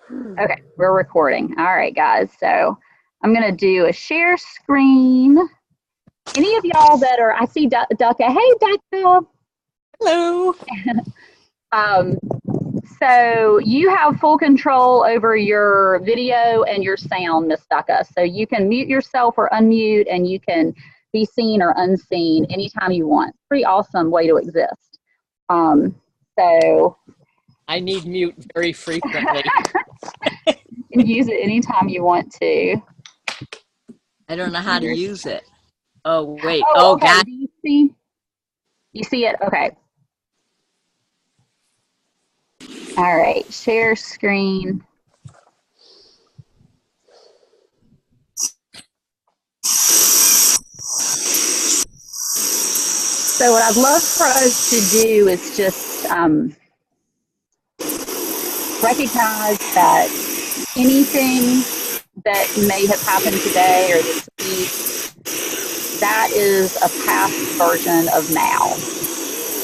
Okay, we're recording. All right, guys. So I'm going to do a share screen. Any of y'all that are, I see Ducka. Hey, Ducka. Hello. Um, so you have full control over your video and your sound, Miss Ducka. So you can mute yourself or unmute, and you can be seen or unseen anytime you want. Pretty awesome way to exist. So I need mute very frequently. you can use it anytime you want to. I don't know how to use it. Oh, wait. Oh, okay. God. Do you see? You see it? Okay. All right. Share screen. So what I'd love for us to do is just recognize that anything that may have happened today or this week, that is a past version of now.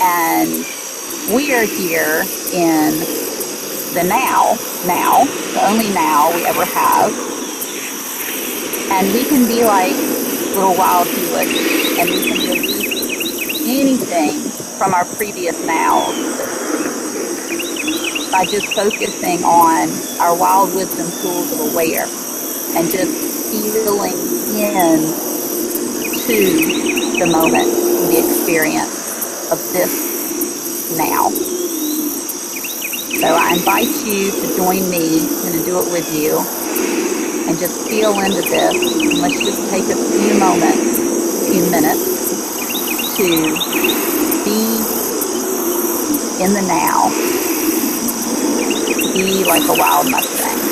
And we are here in the now, the only now we ever have. And we can be like little wild helix, and we can release anything from our previous nows by just focusing on our wild wisdom tools of aware and just feeling in to the moment, the experience of this now. So I invite you to join me. I'm going to do it with you and just feel into this. And let's just take a few moments, a few minutes to be in the now, to be like a wild Mustang.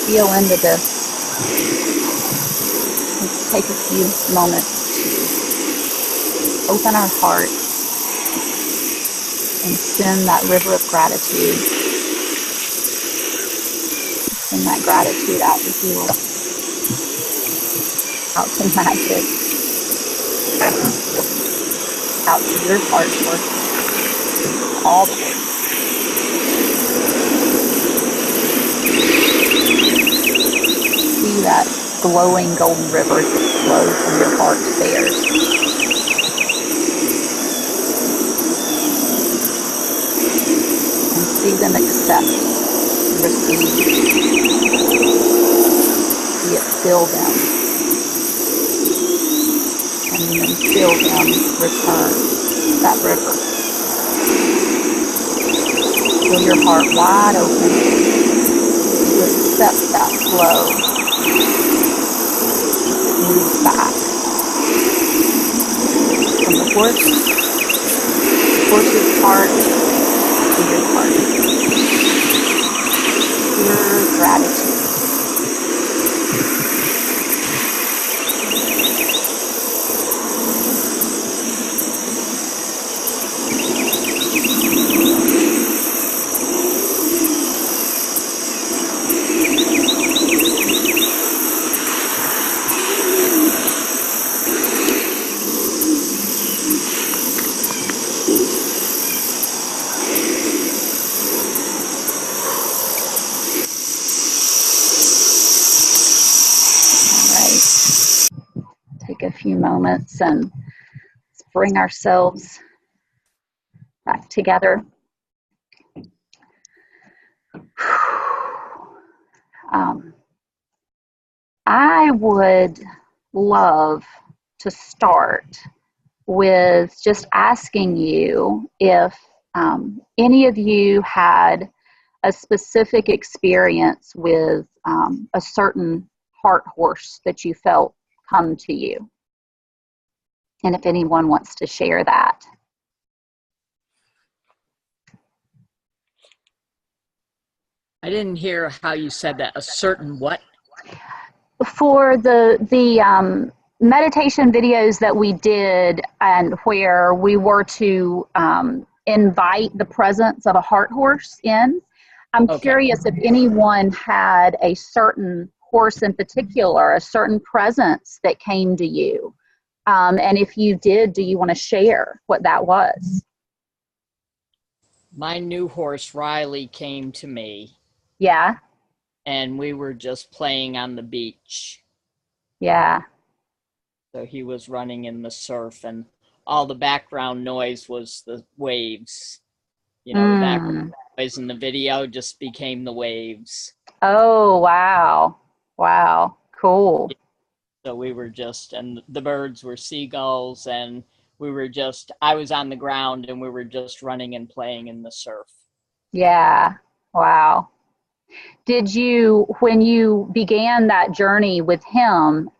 feel into this. Let's take a few moments to open our hearts and send that river of gratitude. Send that gratitude out to heal, out to magic, out to your heart force, all the way. See that glowing golden river that flows from your heart to theirs. And see them accept, receive, see it fill them, and then feel them return that river. Feel your heart wide open to accept that flow. Move back from the horse's heart to your heart. Pure gratitude. Take a few moments and bring ourselves back together. I would love to start with just asking you if any of you had a specific experience with a certain heart horse that you felt come to you. And if anyone wants to share that. I didn't hear how you said that. A certain what? For the meditation videos that we did, and where we were to invite the presence of a heart horse in, I'm curious if anyone had a certain horse in particular, a certain presence that came to you. And if you did, do you want to share what that was? My new horse, Riley, came to me. Yeah. And we were just playing on the beach. Yeah. So he was running in the surf, and all the background noise was the waves. You know, the background noise in the video just became the waves. Oh, wow. Wow. Cool. So we were just, and the birds were seagulls, and we were just, I was on the ground and we were just running and playing in the surf. Yeah. Wow. Did you, when you began that journey with him,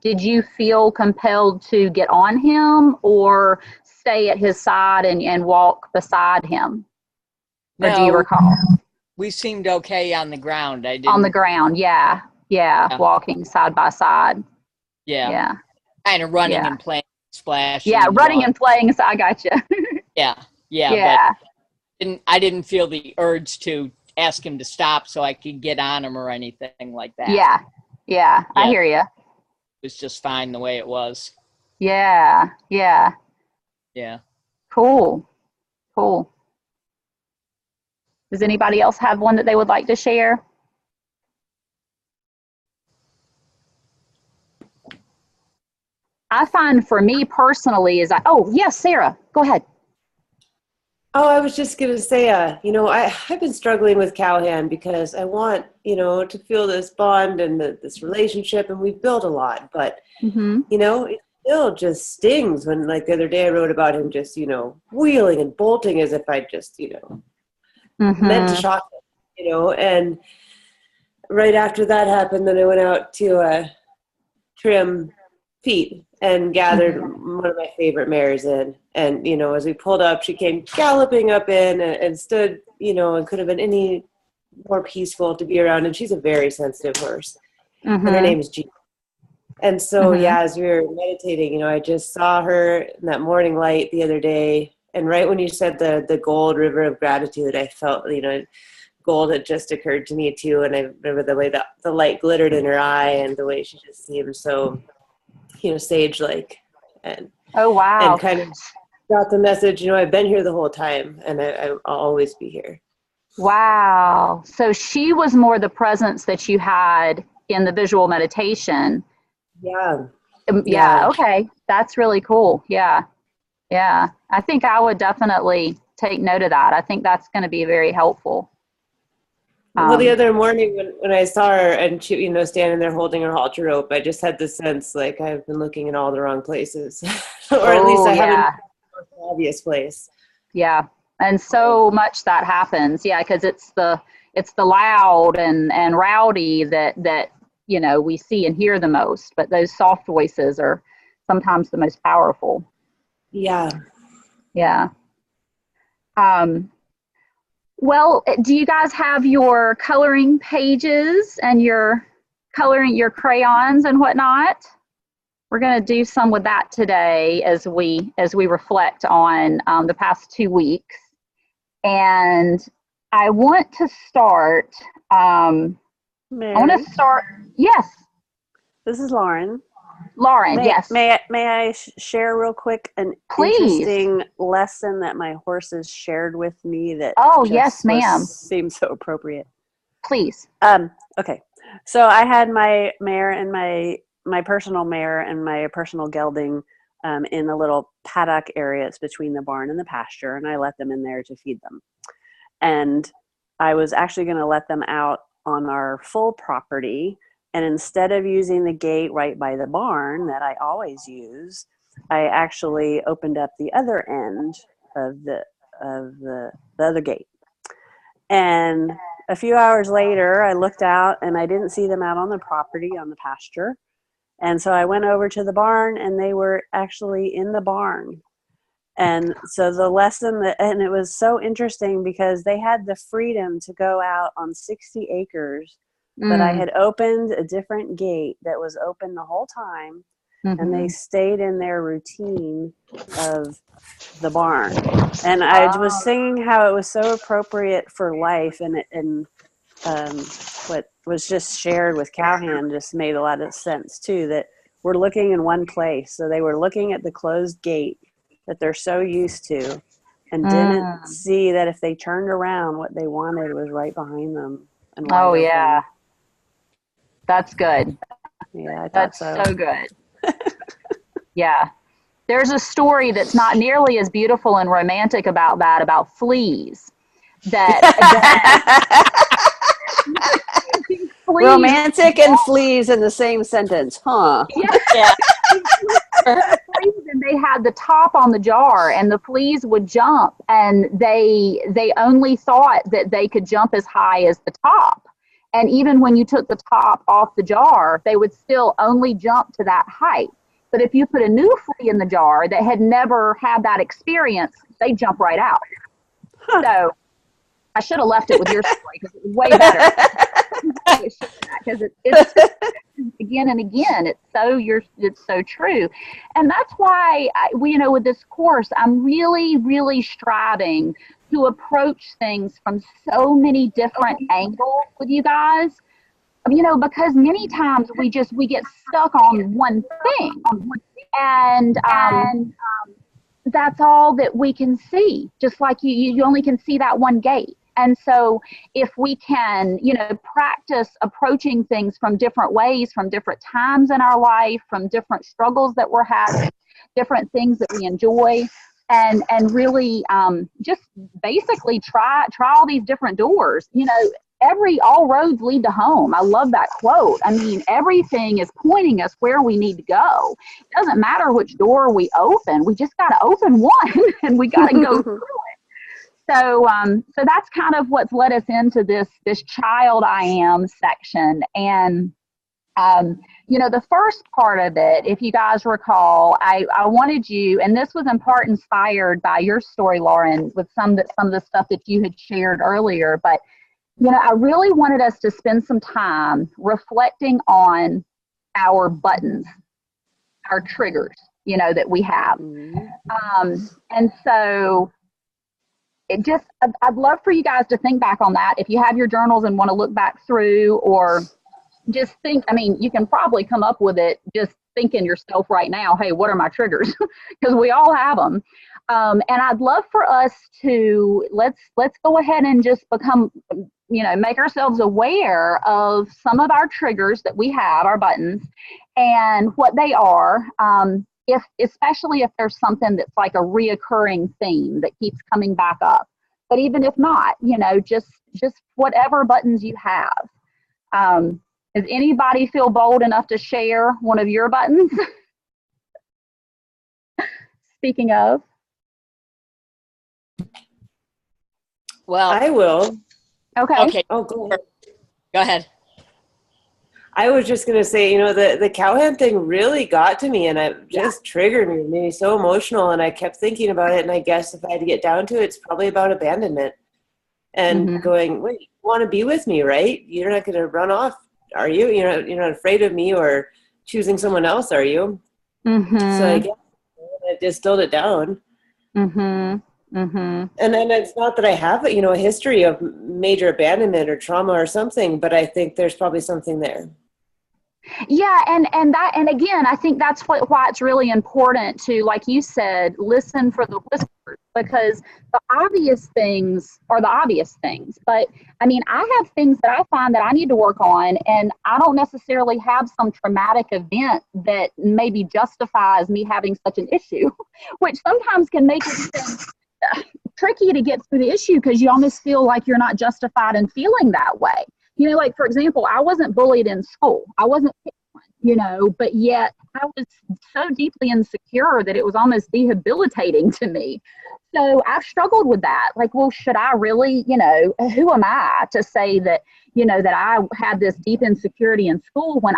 did you feel compelled to get on him or stay at his side and walk beside him? Or do you recall? We seemed okay on the ground. On the ground, yeah. Walking side by side. Yeah. Kind of running and playing, splashing. Yeah, running and playing. So I got you. Yeah. But I didn't feel the urge to ask him to stop so I could get on him or anything like that. Yeah. I hear you. It was just fine the way it was. Yeah. Cool. Does anybody else have one that they would like to share? I find for me personally is yes, Sarah, go ahead. Oh, I was just going to say, I've been struggling with Callahan because I want, to feel this bond and this relationship, and we've built a lot, but, it still just stings when, like the other day I wrote about him just, wheeling and bolting as if I just, meant to shock him, and right after that happened, then I went out to trim feet and gathered one of my favorite mares in. And, as we pulled up, she came galloping up in and stood, and could have been any more peaceful to be around. And she's a very sensitive horse. Mm-hmm. And her name is G. And so, yeah, as we were meditating, I just saw her in that morning light the other day. And right when you said the gold river of gratitude, I felt, gold had just occurred to me too. And I remember the way that the light glittered in her eye and the way she just seemed so, sage-like. And Oh, wow. And kind of got the message, I've been here the whole time and I'll always be here. Wow. So she was more the presence that you had in the visual meditation. Yeah. Yeah. Okay. That's really cool. Yeah. Yeah. I think I would definitely take note of that. I think that's going to be very helpful. Well, the other morning when I saw her and she, standing there holding her halter rope, I just had the sense like I've been looking in all the wrong places, or at least I haven't been in the obvious place. Yeah, and so much that happens. Yeah, because it's the loud and rowdy that we see and hear the most, but those soft voices are sometimes the most powerful. Yeah. Yeah. Well, do you guys have your coloring pages and your crayons and whatnot? We're going to do some with that today as we reflect on the past 2 weeks. And I want to start. Yes. This is Lauren. Yes. May I share real quick an interesting lesson that my horses shared with me that yes, ma'am. Seems so appropriate. Please. Okay. So I had my mare and my personal mare and my personal gelding in a little paddock area. It's between the barn and the pasture, and I let them in there to feed them. And I was actually going to let them out on our full property. And instead of using the gate right by the barn that I always use, I actually opened up the other end of the other gate. And a few hours later, I looked out and I didn't see them out on the property on the pasture. And so I went over to the barn and they were actually in the barn. And so the lesson and it was so interesting because they had the freedom to go out on 60 acres. But I had opened a different gate that was open the whole time, and they stayed in their routine of the barn. And I was singing how it was so appropriate for life, and what was just shared with Cowhand just made a lot of sense too, that we're looking in one place. So they were looking at the closed gate that they're so used to and didn't see that if they turned around, what they wanted was right behind them. And yeah. That's good. Yeah, I thought that's so good. Yeah. There's a story that's not nearly as beautiful and romantic about fleas. Fleas. Romantic and fleas in the same sentence, huh? Yeah. And they had the top on the jar, and the fleas would jump, and they only thought that they could jump as high as the top. And even when you took the top off the jar, they would still only jump to that height. But if you put a new flea in the jar that had never had that experience, they jump right out. Huh. So I should have left it with your story because it was way better. Because it's again and again, it's so true. And that's why with this course, I'm really, really striving to approach things from so many different angles with you guys, because many times we get stuck on one thing, and that's all that we can see. Just like you only can see that one gate. And so if we can, practice approaching things from different ways, from different times in our life, from different struggles that we're having, different things that we enjoy, and really just basically try all these different doors. All roads lead to home. I love that quote. I mean, everything is pointing us where we need to go. It doesn't matter which door we open. We just got to open one and we got to go through it. So that's kind of what's led us into this child I am section. And the first part of it, if you guys recall, I wanted you, and this was in part inspired by your story, Lauren, with some of the stuff that you had shared earlier, but I really wanted us to spend some time reflecting on our buttons, our triggers, that we have. And so I'd love for you guys to think back on that. If you have your journals and want to look back through, or just think, you can probably come up with it just thinking yourself right now, hey, what are my triggers? Because we all have them. And I'd love for us to, let's go ahead and just become, make ourselves aware of some of our triggers that we have, our buttons, and what they are. Especially if there's something that's like a reoccurring theme that keeps coming back up. But even if not, just whatever buttons you have. Does anybody feel bold enough to share one of your buttons? Speaking of. Well, I will. Okay. Oh, go ahead. Go ahead. I was just going to say, the cowhand thing really got to me, and it just triggered me. It made me so emotional, and I kept thinking about it, and I guess if I had to get down to it, it's probably about abandonment. And going, wait, you want to be with me, right? You're not going to run off, are you? You're not afraid of me or choosing someone else, are you? So I guess I distilled it down. And then it's not that I have, a history of major abandonment or trauma or something, but I think there's probably something there. Yeah, and again, I think that's why it's really important to, like you said, listen for the whispers, because the obvious things are the obvious things. But I have things that I find that I need to work on, and I don't necessarily have some traumatic event that maybe justifies me having such an issue, which sometimes can make it tricky to get through the issue because you almost feel like you're not justified in feeling that way. Like, for example, I wasn't bullied in school. I wasn't picked on, but yet I was so deeply insecure that it was almost debilitating to me. So I've struggled with that. Like, well, should I really, who am I to say that, that I had this deep insecurity in school when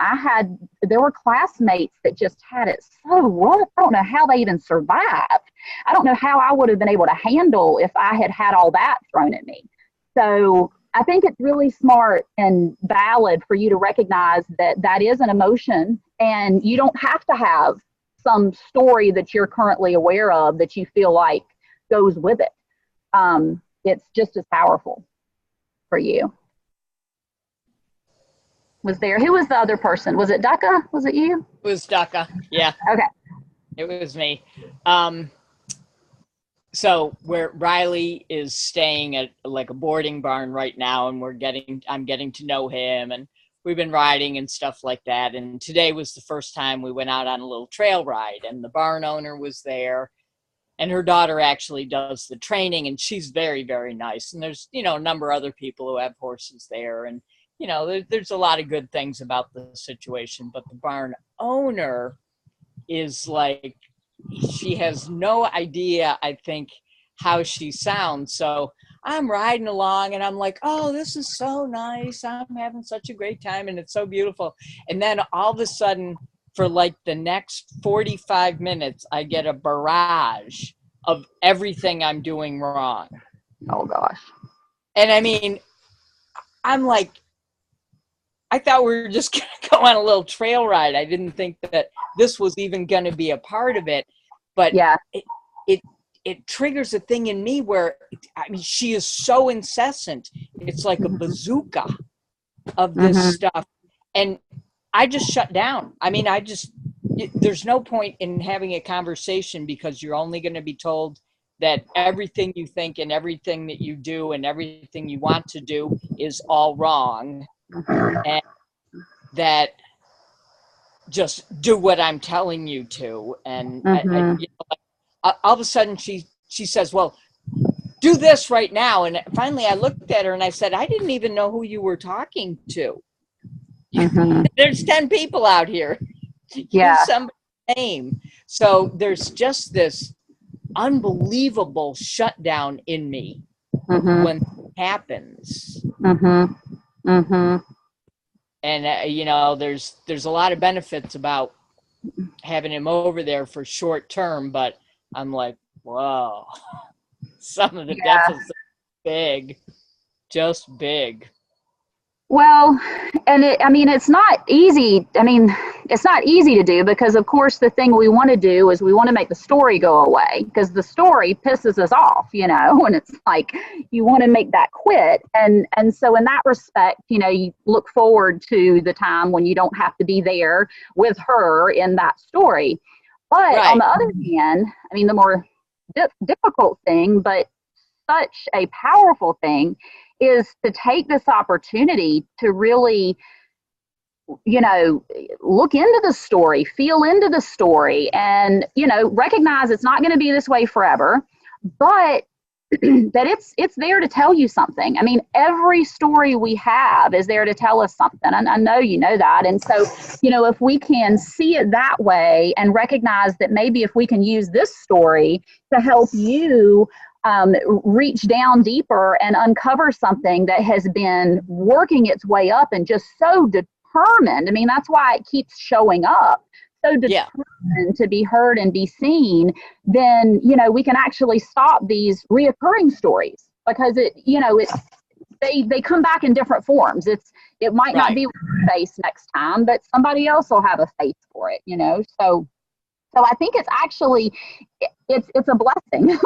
there were classmates that just had it so rough. I don't know how they even survived. I don't know how I would have been able to handle if I had all that thrown at me. So I think it's really smart and valid for you to recognize that is an emotion, and you don't have to have some story that you're currently aware of that you feel like goes with it. It's just as powerful for you. Who was the other person? Was it Ducka? Was it you? It was Ducka. Yeah. Okay. It was me. So where Riley is staying at like a boarding barn right now, and I'm getting to know him, and we've been riding and stuff like that. And today was the first time we went out on a little trail ride, and the barn owner was there, and her daughter actually does the training, and she's very, very nice. And there's, a number of other people who have horses there, and, there's a lot of good things about the situation, but the barn owner is like, she has no idea, I think, how she sounds. So I'm riding along and I'm like, oh, this is so nice. I'm having such a great time and it's so beautiful. And then all of a sudden, for like the next 45 minutes, I get a barrage of everything I'm doing wrong. Oh, gosh. And I'm like, I thought we were just going to go on a little trail ride. I didn't think that this was even going to be a part of it. But yeah, it triggers a thing in me where, she is so incessant. It's like a bazooka of this stuff. And I just shut down. There's no point in having a conversation because you're only going to be told that everything you think and everything that you do and everything you want to do is all wrong. And that just do what I'm telling you to. And all of a sudden she says, well, do this right now. And finally I looked at her and I said, I didn't even know who you were talking to. There's 10 people out here. Yeah. Use somebody's name. So there's just this unbelievable shutdown in me when it happens. And there's a lot of benefits about having him over there for short term, but I'm like, whoa, some of the deficits are big, just big. Well, and I mean, it's not easy. I mean, it's not easy to do because, of course, the thing we want to do is we want to make the story go away because the story pisses us off, and it's like you want to make that quit. And so, in that respect, you look forward to the time when you don't have to be there with her in that story. But on Right. the other hand, I mean, the more difficult thing, but such a powerful thing is to take this opportunity to really, look into the story, feel into the story, and, recognize it's not going to be this way forever, but that it's there to tell you something. I mean, every story we have is there to tell us something. And I know you know that. And so, if we can see it that way and recognize that maybe if we can use this story to help you reach down deeper and uncover something that has been working its way up and just so determined. I mean, that's why it keeps showing up. So Yeah. determined to be heard and be seen, then, we can actually stop these reoccurring stories because they come back in different forms. It might not Right. be with your face next time, but somebody else will have a face for it, So I think it's actually it's a blessing.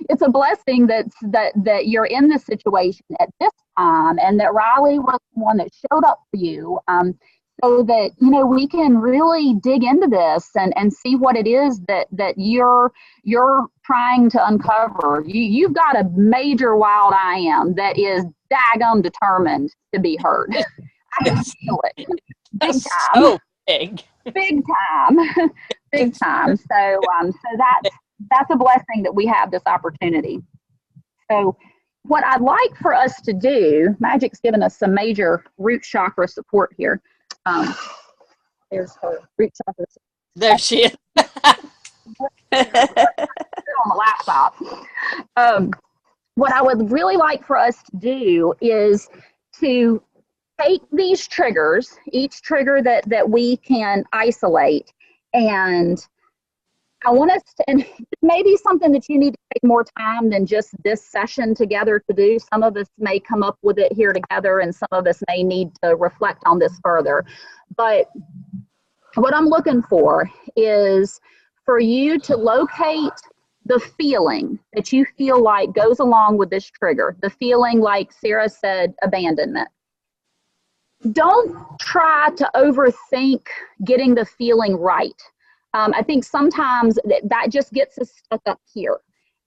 It's a blessing that you're in this situation at this time, and that Riley was the one that showed up for you, so that we can really dig into this and see what it is that you're trying to uncover. You've got a major wild I am that is daggum determined to be heard. I can feel it. Big That's time. so big. Big time. Big time. So that's a blessing that we have this opportunity. So what I'd like for us to do, Magic's given us some major root chakra support here. There's her root chakra There she is. on the laptop. What I would really like for us to do is to take these triggers, each trigger that we can isolate, and I want us to, and maybe something that you need to take more time than just this session together to do. Some of us may come up with it here together, and some of us may need to reflect on this further. But what I'm looking for is for you to locate the feeling that you feel like goes along with this trigger, the feeling, like Sarah said, abandonment. Don't try to overthink getting the feeling right. I think sometimes that just gets us stuck up here.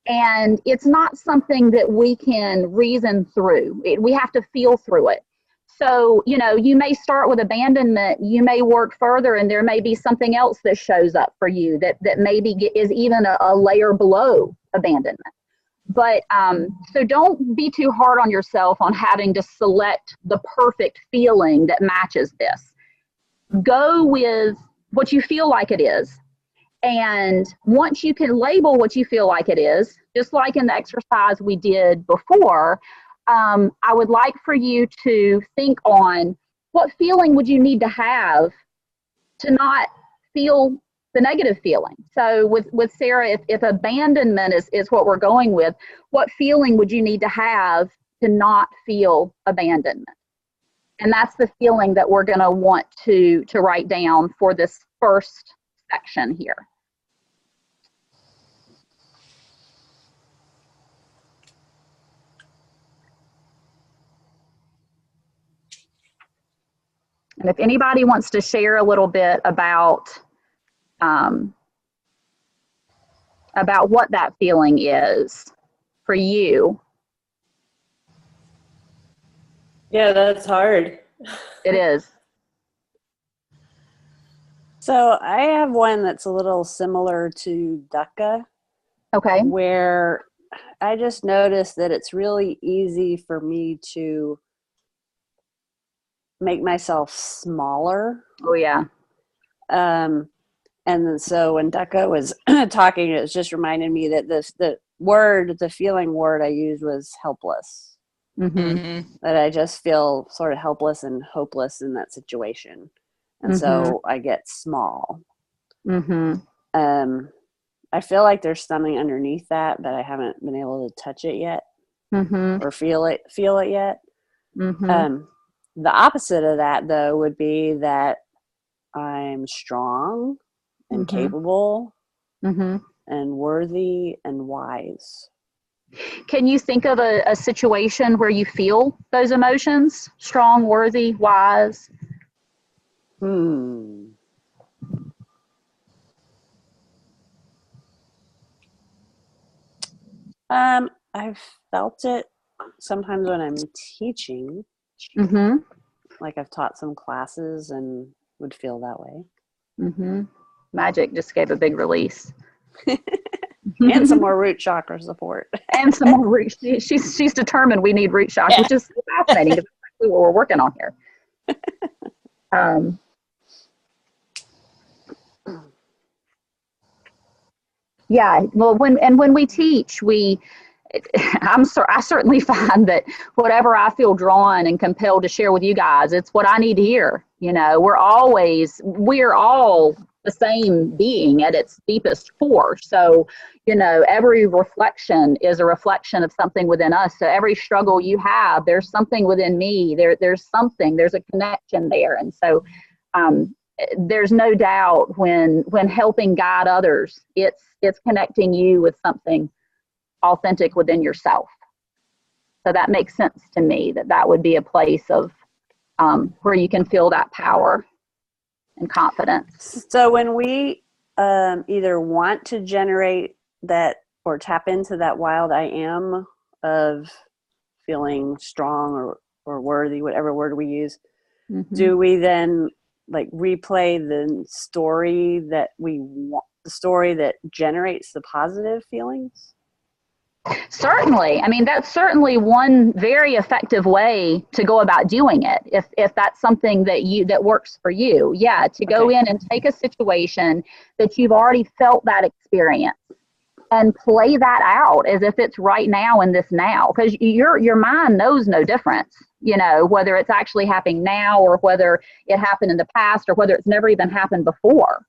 And it's not something that we can reason through. We have to feel through it. So, you may start with abandonment, you may work further, and there may be something else that shows up for you that maybe is even a layer below abandonment. But so don't be too hard on yourself on having to select the perfect feeling that matches this. Go with what you feel like it is. And once you can label what you feel like it is, just like in the exercise we did before, I would like for you to think on what feeling would you need to have to not feel the negative feeling. So with Sarah, if abandonment is what we're going with, what feeling would you need to have to not feel abandonment? And that's the feeling that we're going to want to write down for this first section here. And if anybody wants to share a little bit about what that feeling is for you. Yeah, that's hard. It is. So I have one that's a little similar to dukkha, Okay. where I just noticed that it's really easy for me to make myself smaller. Oh, yeah. And so when dukkha was talking, it was just reminded me that the feeling word I used was helpless. Mm-hmm. That I just feel sort of helpless and hopeless in that situation. And so I get small. Mm-hmm. I feel like there's something underneath that, but I haven't been able to touch it yet or feel it yet. The opposite of that, though, would be that I'm strong and capable and worthy and wise. Can you think of a situation where you feel those emotions? Strong, worthy, wise? I've felt it sometimes when I'm teaching. Like I've taught some classes and would feel that way. Magic just gave a big release. And some more root chakra support. And some more root. She's determined we need root chakra, which is fascinating. That's exactly what we're working on here. Yeah. Well, when we teach, I certainly find that whatever I feel drawn and compelled to share with you guys, it's what I need to hear. You know, we're all the same being at its deepest core. So, you know, every reflection is a reflection of something within us. So every struggle you have, there's something within me. There's a connection there. And so there's no doubt when helping guide others, it's connecting you with something authentic within yourself. So that makes sense to me that would be a place of where you can feel that power and confidence. So when we either want to generate that or tap into that wild I am of feeling strong or worthy, whatever word we use, do we then like replay the story that we want, the story that generates the positive feelings? Certainly. I mean, that's certainly one very effective way to go about doing it. If that's something that works for you. Yeah, to go in and take a situation that you've already felt that experience and play that out as if it's right now in this now, because your mind knows no difference, you know, whether it's actually happening now or whether it happened in the past or whether it's never even happened before.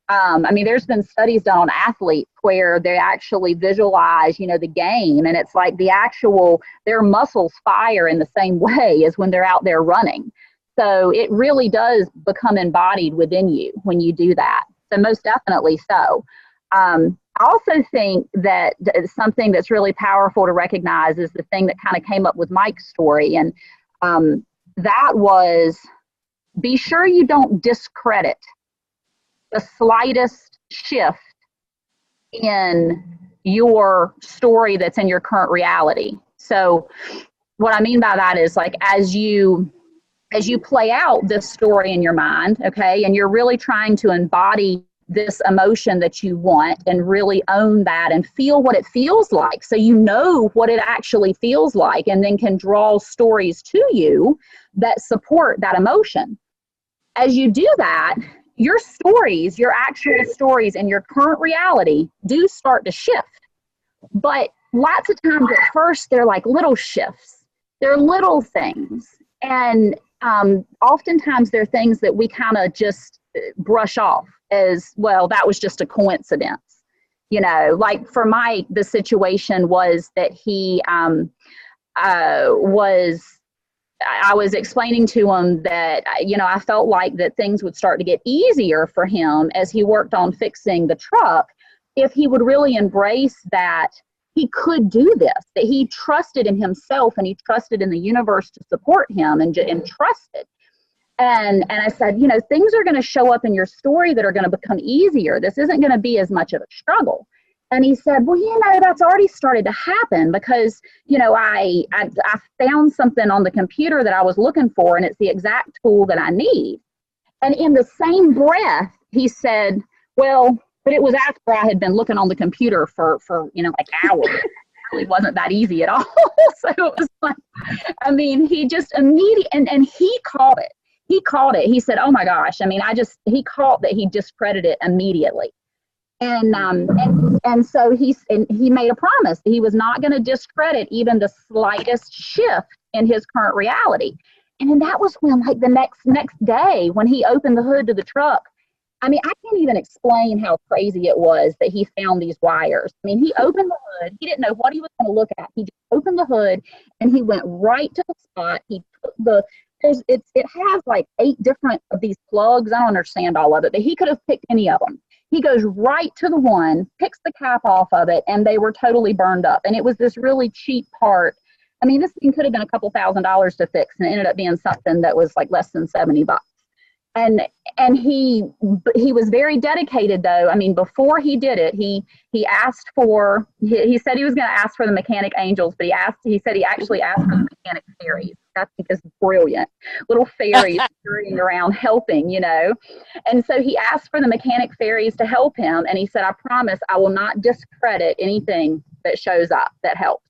I mean, there's been studies done on athletes where they actually visualize, you know, the game, and it's like their muscles fire in the same way as when they're out there running. So it really does become embodied within you when you do that. So most definitely so. I also think that something that's really powerful to recognize is the thing that kind of came up with Mike's story. And that was, be sure you don't discredit the slightest shift in your story that's in your current reality. So what I mean by that is, like, as you play out this story in your mind, okay, and you're really trying to embody this emotion that you want and really own that and feel what it feels like, so you know what it actually feels like, and then can draw stories to you that support that emotion. As you do that, your stories, your actual stories in your current reality do start to shift. But lots of times at first, they're like little shifts. They're little things. And oftentimes they're things that we kind of just brush off as, well, that was just a coincidence. You know, like for Mike, the situation was that I was explaining to him that, you know, I felt like that things would start to get easier for him as he worked on fixing the truck, if he would really embrace that he could do this, that he trusted in himself and he trusted in the universe to support him and trusted. And I said, you know, things are going to show up in your story that are going to become easier. This isn't going to be as much of a struggle. And he said, well, you know, that's already started to happen because, you know, I found something on the computer that I was looking for, and it's the exact tool that I need. And in the same breath, he said, well, but it was after I had been looking on the computer for you know, like hours. It really wasn't that easy at all. So it was like, I mean, he just immediately, and he caught it. He caught it. He said, oh my gosh. I mean, he caught that he discredited it immediately. And so he made a promise that he was not going to discredit even the slightest shift in his current reality. And then that was when, like, the next day when he opened the hood to the truck, I mean, I can't even explain how crazy it was that he found these wires. I mean, he opened the hood. He didn't know what he was going to look at. He just opened the hood and he went right to the spot. He took it has like 8 different of these plugs. I don't understand all of it, but he could have picked any of them. He goes right to the one, picks the cap off of it, and they were totally burned up. And it was this really cheap part. I mean, this thing could have been a couple $1,000s to fix, and it ended up being something that was like less than $70. And he was very dedicated, though. I mean, before he did it, he asked for, he said he was going to ask for the mechanic angels, but he said he actually asked for the mechanic fairies. I think is brilliant. Little fairies scurrying around helping, you know. And so he asked for the mechanic fairies to help him, and he said, I promise I will not discredit anything that shows up that helps.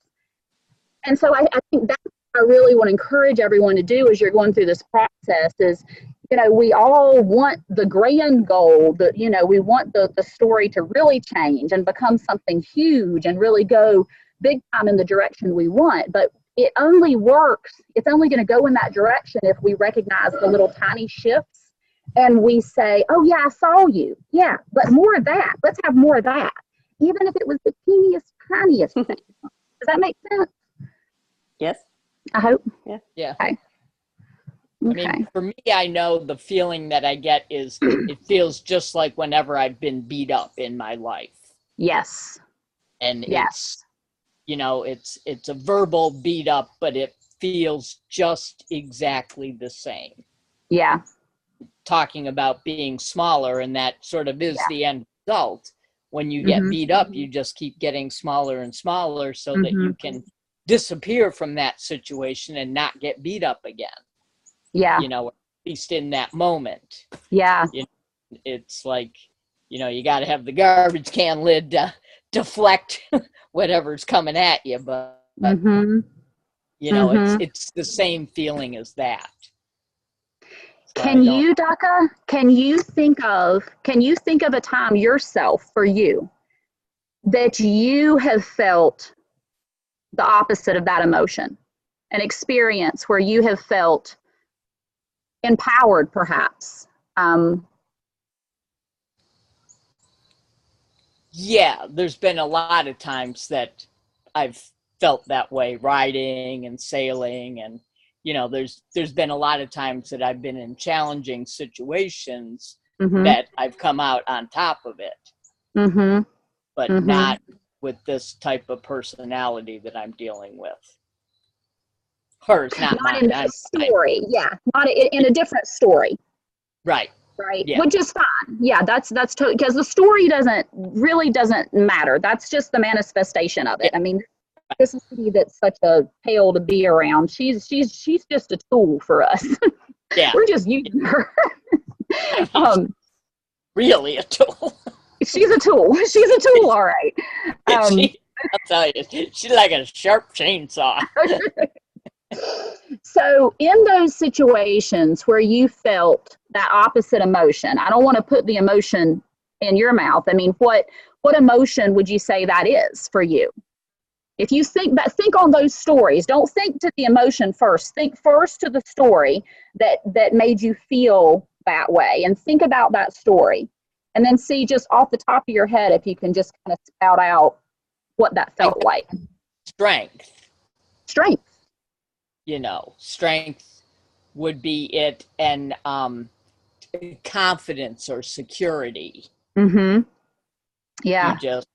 And so I think that's what I really want to encourage everyone to do as you're going through this process is, you know, we all want the grand goal, that, you know, we want the story to really change and become something huge and really go big time in the direction we want. But it only works, it's only going to go in that direction if we recognize the little tiny shifts and we say, oh yeah, I saw you. Yeah, but more of that. Let's have more of that. Even if it was the teeniest, tiniest thing. Does that make sense? Yes. I hope. Yeah. Okay. I mean, for me, I know the feeling that I get is it feels just like whenever I've been beat up in my life. Yes. And yes. It's, you know, it's a verbal beat up, but it feels just exactly the same. Yeah. Talking about being smaller, and that sort of is the end result. When you get beat up, you just keep getting smaller and smaller so that you can disappear from that situation and not get beat up again. Yeah. You know, at least in that moment. Yeah. You know, it's like, you know, you got to have the garbage can lid deflect whatever's coming at you, but you know, it's the same feeling as that. So can you, Daka, can you think of a time yourself for you that you have felt the opposite of that emotion, an experience where you have felt empowered, perhaps? Yeah, there's been a lot of times that I've felt that way, riding and sailing, and you know, there's been a lot of times that I've been in challenging situations that I've come out on top of it, but not with this type of personality that I'm dealing with. Hers, not mine. In the story, not in a different story. Right. Yeah. Which is fine. Yeah, that's totally, because the story doesn't matter. That's just the manifestation of it. I mean, this lady that's such a pail to be around, she's just a tool for us. Yeah. We're just using her. Really a tool. She's a tool. She's a tool, all right. I'll tell you, she's like a sharp chainsaw. So in those situations where you felt that opposite emotion, I don't want to put the emotion in your mouth. I mean, what emotion would you say that is for you? If you think on those stories, don't think to the emotion first. Think first to the story that made you feel that way, and think about that story, and then see just off the top of your head if you can just kind of spout out what that felt like. Strength. You know, strength would be it, and confidence or security. Yeah. You just,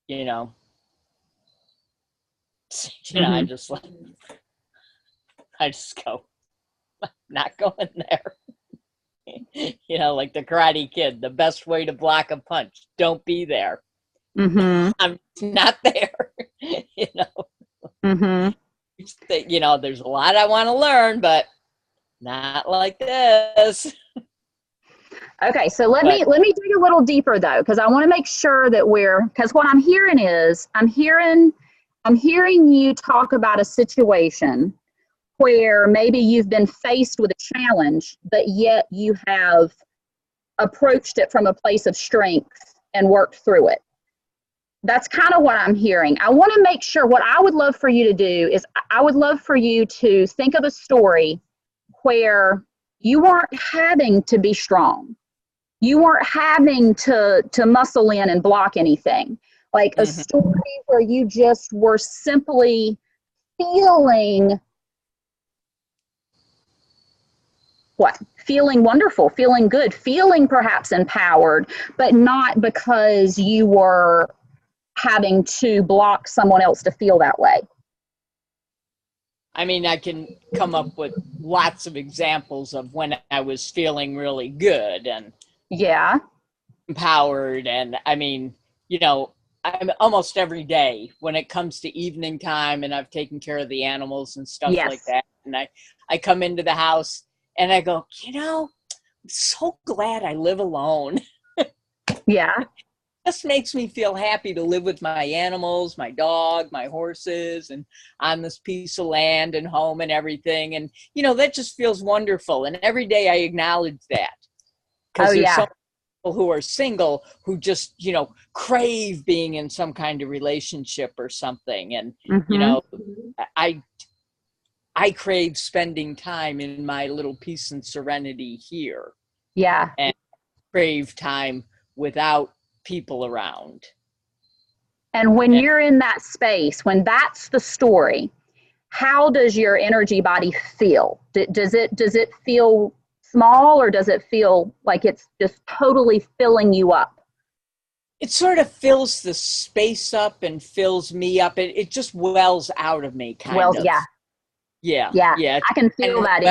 you know, I just go, I'm not going there. You know, like the Karate Kid, the best way to block a punch, don't be there. I'm not there. You know. You know, there's a lot I want to learn, but not like this. Okay, so let me dig a little deeper though, because I want to make sure that because what I'm hearing is I'm hearing you talk about a situation where maybe you've been faced with a challenge, but yet you have approached it from a place of strength and worked through it. That's kind of what I'm hearing. I want to make sure, what I would love for you to do is I would love for you to think of a story where you weren't having to be strong. You weren't having to muscle in and block anything. Like a story where you just were simply feeling what? Feeling wonderful, feeling good, feeling perhaps empowered, but not because you were having to block someone else to feel that way. I mean, I can come up with lots of examples of when I was feeling really good and Yeah. empowered. And I mean, you know, I'm almost every day when it comes to evening time and I've taken care of the animals and stuff Yes. like that. And I come into the house and I go, you know, I'm so glad I live alone. Yeah. Just makes me feel happy to live with my animals, my dog, my horses, and on this piece of land and home and everything. And, you know, that just feels wonderful. And every day I acknowledge that. Because there's some people who are single who just, you know, crave being in some kind of relationship or something. And, you know, I crave spending time in my little peace and serenity here. Yeah. And crave time without people around. And when you're in that space, when that's the story, how does your energy body feel? Does it feel small, or does it feel like it's just totally filling you up? It sort of fills the space up and fills me up. It just wells out of me, kind of. Yeah. I can feel that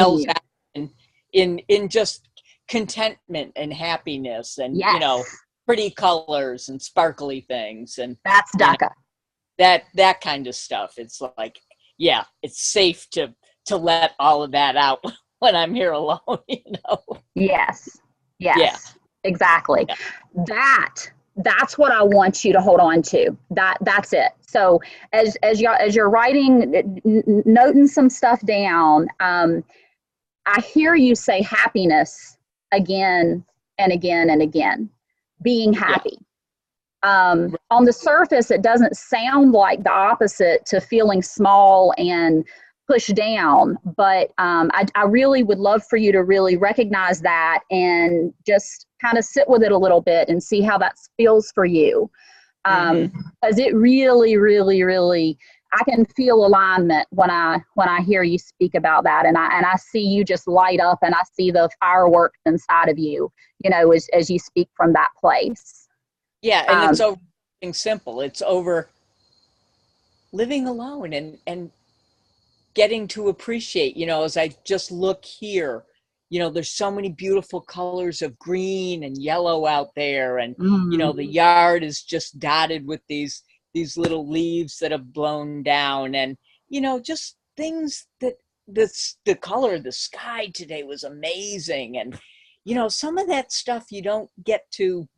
in you. In just contentment and happiness and, you know, pretty colors and sparkly things. And that's DECA. That kind of stuff. It's like, yeah, it's safe to let all of that out when I'm here alone, you know? Yes. Exactly. Yeah. That's what I want you to hold on to. That's it. So as you're writing, noting some stuff down, I hear you say happiness again and again and again. Being happy. On the surface, it doesn't sound like the opposite to feeling small and pushed down, but I really would love for you to really recognize that and just kind of sit with it a little bit and see how that feels for you. Because it really, really, really, I can feel alignment when I hear you speak about that, and I see you just light up, and I see the fireworks inside of you, you know, as you speak from that place. Yeah, and it's over something simple. It's over living alone and getting to appreciate, you know, as I just look here, you know, there's so many beautiful colors of green and yellow out there, and you know, the yard is just dotted with these little leaves that have blown down, and you know, just things that the color of the sky today was amazing. And you know, some of that stuff you don't get to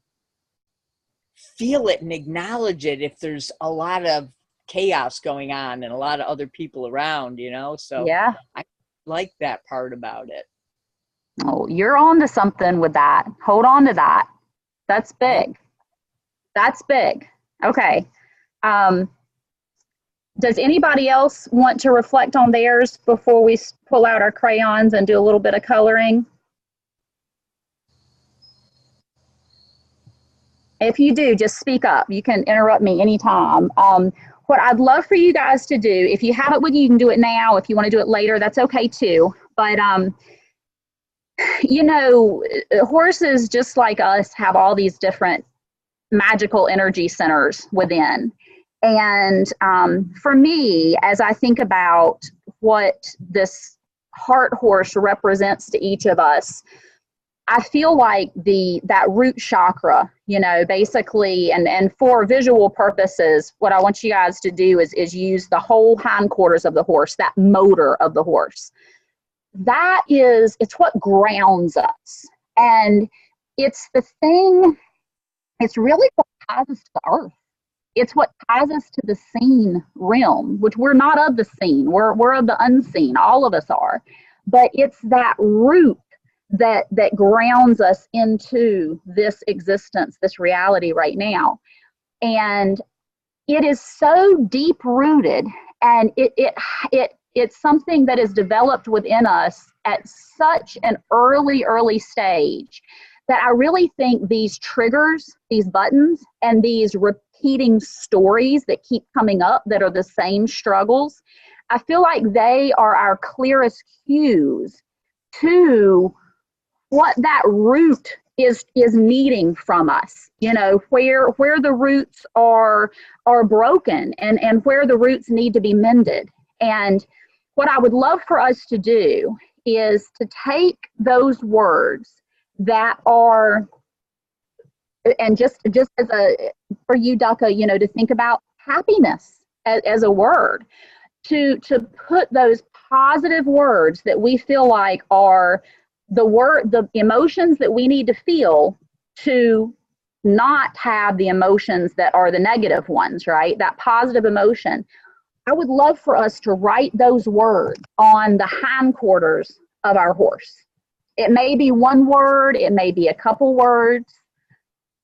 feel it and acknowledge it if there's a lot of chaos going on and a lot of other people around, you know. So yeah, I like that part about it. Oh, you're on to something with that. Hold on to that. That's big. That's big. Okay. Does anybody else want to reflect on theirs before we pull out our crayons and do a little bit of coloring? If you do, just speak up. You can interrupt me anytime. What I'd love for you guys to do, if you have it with you, you can do it now. If you want to do it later, that's okay too. But, you know, horses, just like us, have all these different magical energy centers within. And for me, as I think about what this heart horse represents to each of us, I feel like that root chakra, you know, basically, and for visual purposes, what I want you guys to do is use the whole hindquarters of the horse, that motor of the horse. It's what grounds us. And it's the thing, it's really what ties us to earth. It's what ties us to the seen realm, which we're not of the seen. We're of the unseen. All of us are. But it's that root that grounds us into this existence, this reality right now. And it is so deep rooted, and it's something that is developed within us at such an early stage that I really think these triggers, these buttons, and these repeating stories that keep coming up that are the same struggles, I feel like they are our clearest cues to what that root is needing from us, you know, where the roots are broken, and where the roots need to be mended. And what I would love for us to do is to take those words that are, and just as a, for you, Ducka, you know, to think about happiness as a word, to put those positive words that we feel like are the emotions that we need to feel to not have the emotions that are the negative ones, right? That positive emotion. I would love for us to write those words on the hindquarters of our horse. It may be one word, it may be a couple words.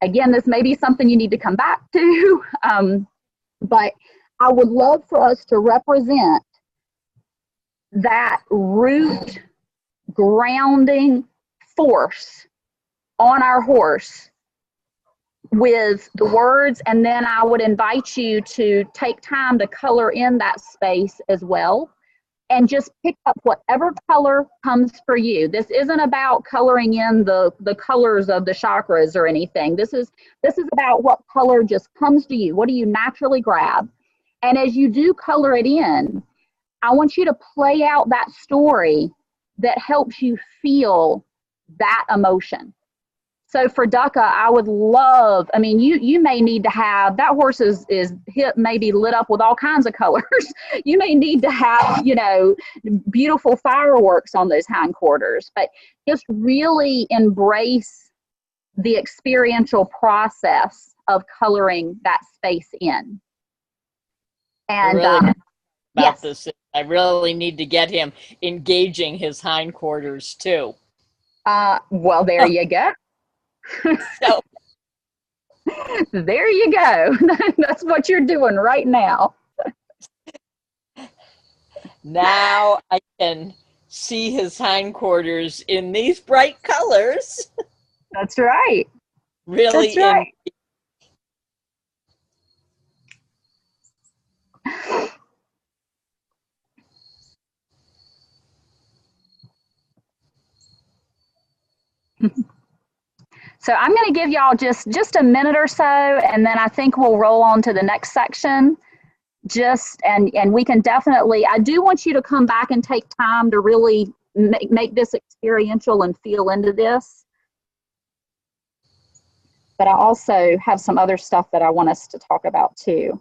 Again, this may be something you need to come back to, but I would love for us to represent that root grounding force on our horse with the words, and then I would invite you to take time to color in that space as well, and just pick up whatever color comes for you. This isn't about coloring in the colors of the chakras or anything. This is about what color just comes to you. What do you naturally grab? And as you do color it in, I want you to play out that story that helps you feel that emotion. So for Ducka, I would love, I mean, you may need to have, that horse is hip maybe lit up with all kinds of colors. You may need to have, you know, beautiful fireworks on those hindquarters, but just really embrace the experiential process of coloring that space in. And about yes. this, I really need to get him engaging his hindquarters too. Well, there you go. So there you go. That's what you're doing right now. now I can see his hindquarters in these bright colors. That's right. Really, That's right. So I'm going to give y'all just a minute or so, and then I think we'll roll on to the next section. And we can definitely, I do want you to come back and take time to really make this experiential and feel into this. But I also have some other stuff that I want us to talk about too.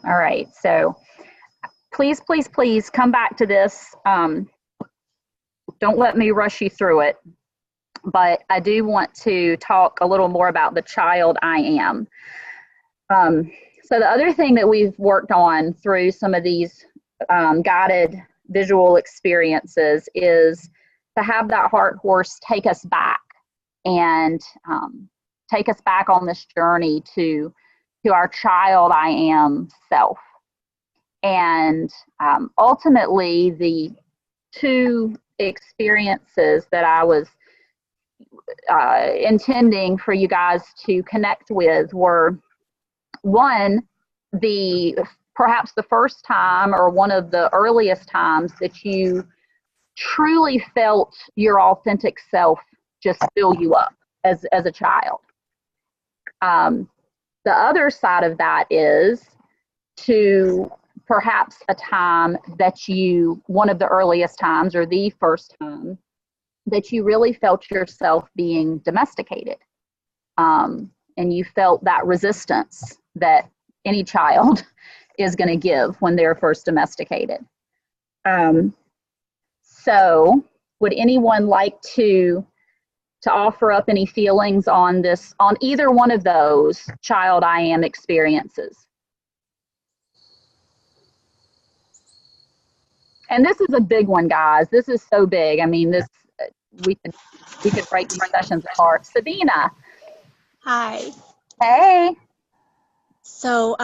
All right, so please, please, please come back to this. Don't let me rush you through it, but I do want to talk a little more about the child I am. So the other thing that we've worked on through some of these guided visual experiences is to have that heart horse take us back and take us back on this journey to our child I am self. And ultimately, the two experiences that I was intending for you guys to connect with were, one, perhaps the first time or one of the earliest times that you truly felt your authentic self just fill you up as a child. The other side of that is to perhaps a time that one of the earliest times or the first time that you really felt yourself being domesticated. And you felt that resistance that any child is going to give when they're first domesticated. So would anyone like to offer up any feelings on either one of those child I am experiences? And this is a big one, guys. This is so big. I mean, we could break these sessions apart. Sabina. Hi. Hey. So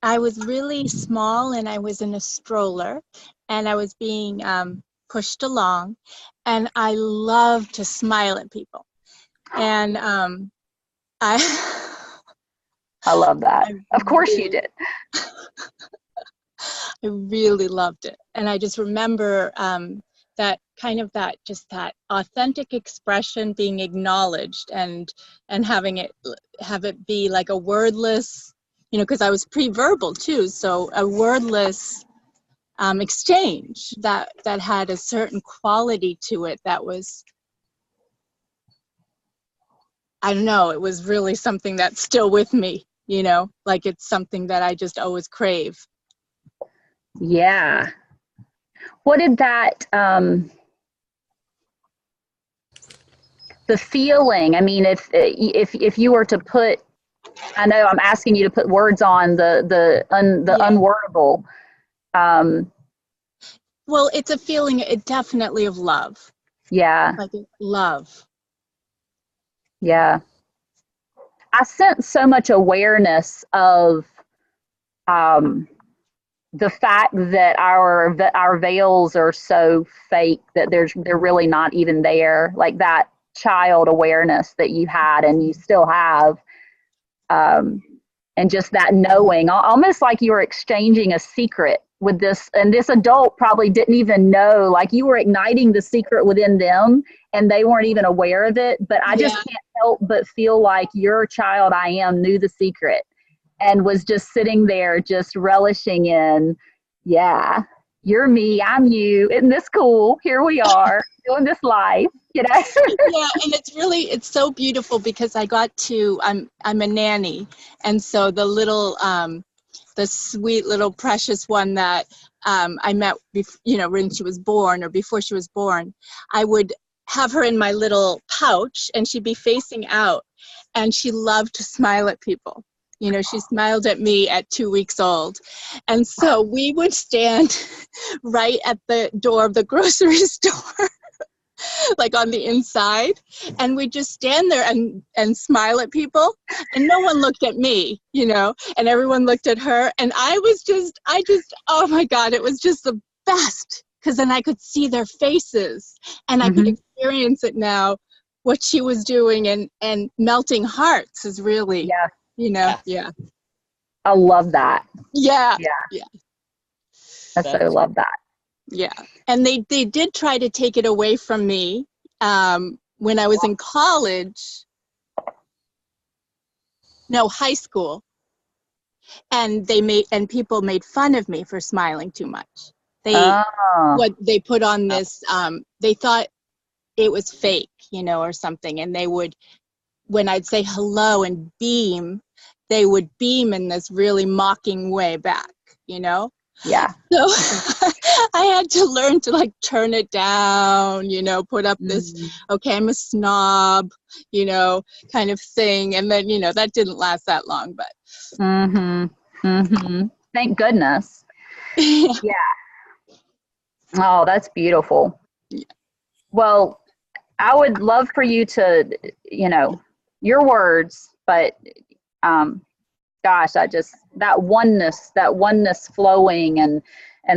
I was really small and I was in a stroller and I was being pushed along, and I love to smile at people. And I love that. Of course you did. I really loved it. And I just remember that authentic expression being acknowledged and have it be like a wordless, because I was pre-verbal too, so a wordless exchange that had a certain quality to it that was, I don't know, it was really something that's still with me, like it's something that I just always crave. Yeah. What did that, the feeling, I mean, if you were to put, I know I'm asking you to put words on the unwordable. Well, it's a feeling, definitely of love. Yeah. Like love. Yeah. I sense so much awareness of the fact that our veils are so fake that they're really not even there. Like that child awareness that you had and you still have. And just that knowing, almost like you were exchanging a secret with this, and this adult probably didn't even know, like you were igniting the secret within them and they weren't even aware of it. But I just can't help but feel like your child I am knew the secret and was just sitting there just relishing in, yeah, you're me, I'm you, isn't this cool? Here we are doing this life, Yeah, and it's so beautiful because I got to, I'm a nanny. And so the little, the sweet little precious one that I met, when she was born or before she was born, I would have her in my little pouch and she'd be facing out and she loved to smile at people. She smiled at me at 2 weeks old. And so we would stand right at the door of the grocery store, like on the inside, and we'd just stand there and smile at people. And no one looked at me, and everyone looked at her. And I just, oh my God, it was just the best. Because then I could see their faces and I could experience it now, what she was doing, and melting hearts is really, yeah. I love that. Yeah. I so love that. Yeah. And they did try to take it away from me when I was in college. No, high school. And people made fun of me for smiling too much. What they put on this, they thought it was fake, or something. And they would, when I'd say hello and beam, they would beam in this really mocking way back, Yeah. So I had to learn to turn it down, put up this, okay, I'm a snob, kind of thing. And then, that didn't last that long, but. Thank goodness. Yeah. Oh, that's beautiful. Yeah. Well, I would love for you to, your words, but gosh, that oneness flowing and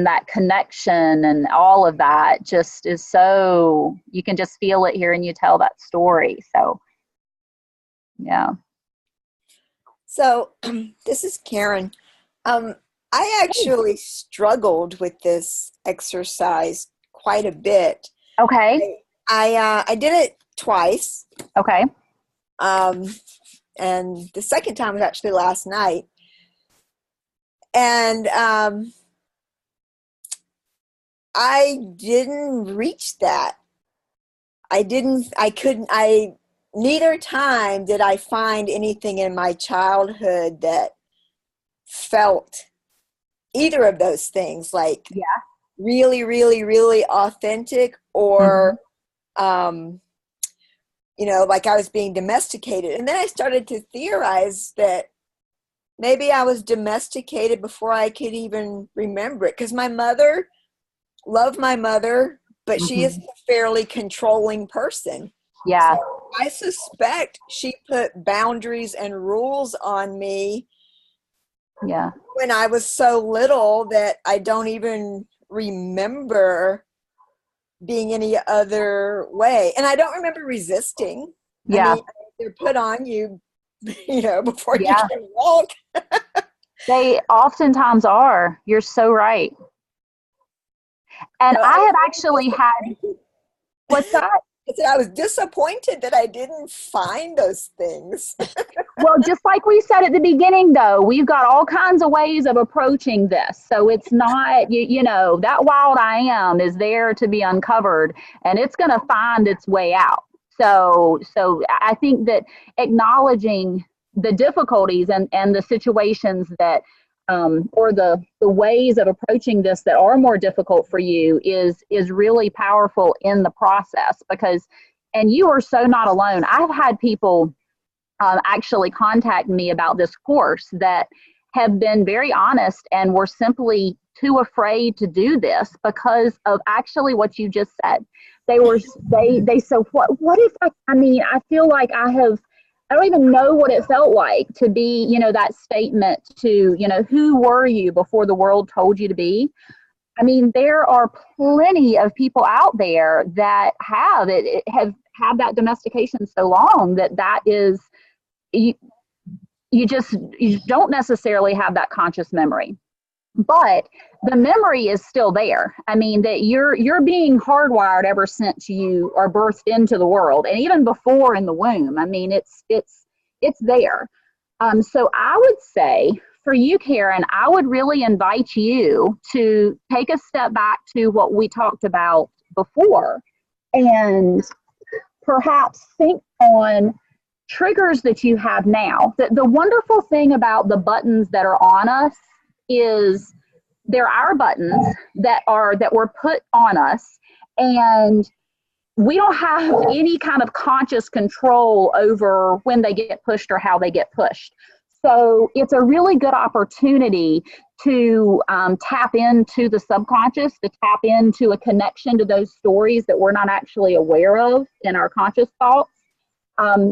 that connection and all of that just is so, you can just feel it hearing you tell that story. So, yeah. So this is Karen. I actually struggled with this exercise quite a bit. Okay. I did it twice. Okay. And the second time was actually last night. And I didn't reach that. Neither time did I find anything in my childhood that felt either of those things, like really, really, really authentic, or like I was being domesticated. And then I started to theorize that maybe I was domesticated before I could even remember it, because my mother, loved my mother, but she is a fairly controlling person. Yeah. So I suspect she put boundaries and rules on me when I was so little that I don't even remember being any other way. And I don't remember resisting. I mean, they're put on you, before you can walk. They oftentimes are. You're so right. And I have actually had, what's that? I said I was disappointed that I didn't find those things. Well, just like we said at the beginning, though, we've got all kinds of ways of approaching this. So it's not, that wild I am is there to be uncovered, and it's going to find its way out. So I think that acknowledging the difficulties and the situations that or the ways of approaching this that are more difficult for you is really powerful in the process, because, and you are so not alone. I've had people actually contact me about this course that have been very honest and were simply too afraid to do this because of actually what you just said. So what if I feel like I don't even know what it felt like to be, that statement to, who were you before the world told you to be? I mean, there are plenty of people out there that have that domestication so long that is, you don't necessarily have that conscious memory, but the memory is still there. I mean, that you're being hardwired ever since you are birthed into the world, and even before in the womb. I mean, it's there. So I would say for you, Karen, I would really invite you to take a step back to what we talked about before, and perhaps think on triggers that you have now. The wonderful thing about the buttons that are on us is they're our buttons that were put on us, and we don't have any kind of conscious control over when they get pushed or how they get pushed. So it's a really good opportunity to tap into the subconscious, to tap into a connection to those stories that we're not actually aware of in our conscious thoughts.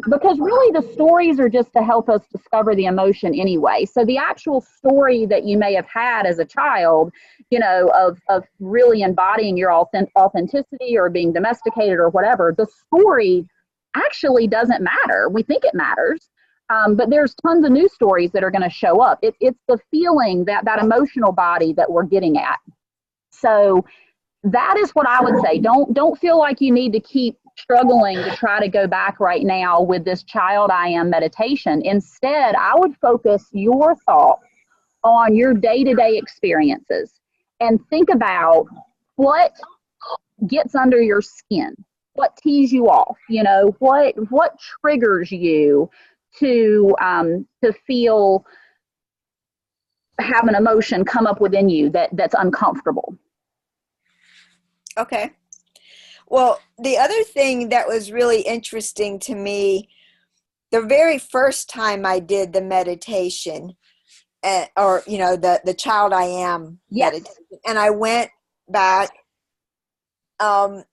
Because really the stories are just to help us discover the emotion anyway. So the actual story that you may have had as a child, of really embodying your authenticity or being domesticated or whatever, the story actually doesn't matter. We think it matters, but there's tons of new stories that are going to show up. It's the feeling, that emotional body that we're getting at. So that is what I would say. Don't feel like you need to keep struggling to try to go back right now with this child I am meditation. Instead, I would focus your thoughts on your day-to-day experiences and think about what gets under your skin, what tees you off, what triggers you to feel, have an emotion come up within you that's uncomfortable. Okay. Well, the other thing that was really interesting to me, the very first time I did the meditation, the child I am meditation, and I went back, I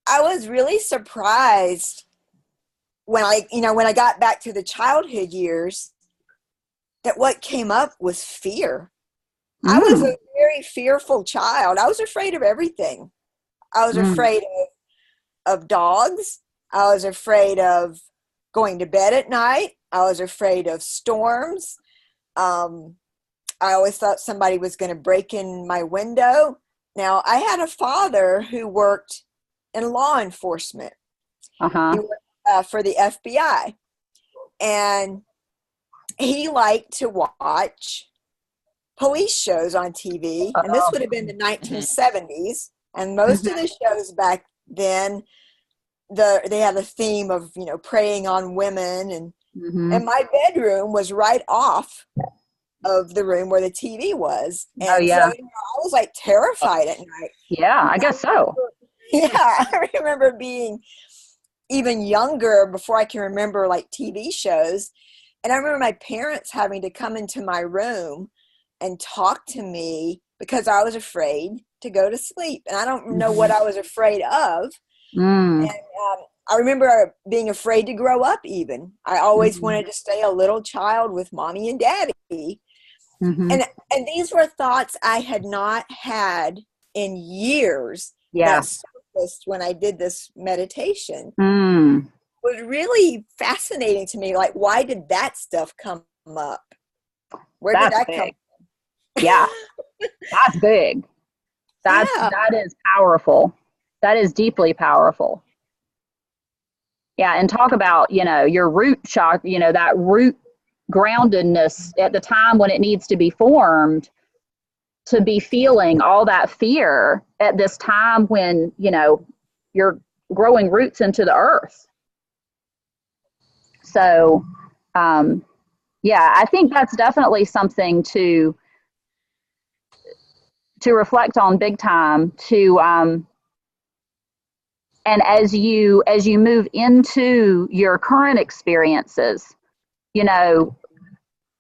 was really surprised when I got back to the childhood years, that what came up was fear. I was a very fearful child. I was afraid of everything. I was afraid of dogs. I was afraid of going to bed at night. I was afraid of storms. I always thought somebody was going to break in my window. Now, I had a father who worked in law enforcement. He worked for the FBI. And he liked to watch police shows on TV. And this would have been the 1970s. And most of the shows back then, they had a theme of, you know, preying on women. And my bedroom was right off of the room where the TV was. And so, you know, I was like terrified at night. Yeah, I guess so. Yeah, I remember being even younger before I can remember like TV shows. And I remember my parents having to come into my room and talk to me because I was afraid to go to sleep. And I don't know what I was afraid of. And I remember being afraid to grow up even. I always wanted to stay a little child with mommy and daddy. And these were thoughts I had not had in years. That surfaced when I did this meditation. It was really fascinating to me. Like, why did that stuff come up? Where did that come from? Yeah, that's big. That is powerful. That is deeply powerful. Yeah, and talk about, you know, your root shock, you know, that root groundedness at the time when it needs to be formed, to be feeling all that fear at this time when, you know, you're growing roots into the earth. So, yeah, I think that's definitely something to reflect on big time, and as you move into your current experiences, you know,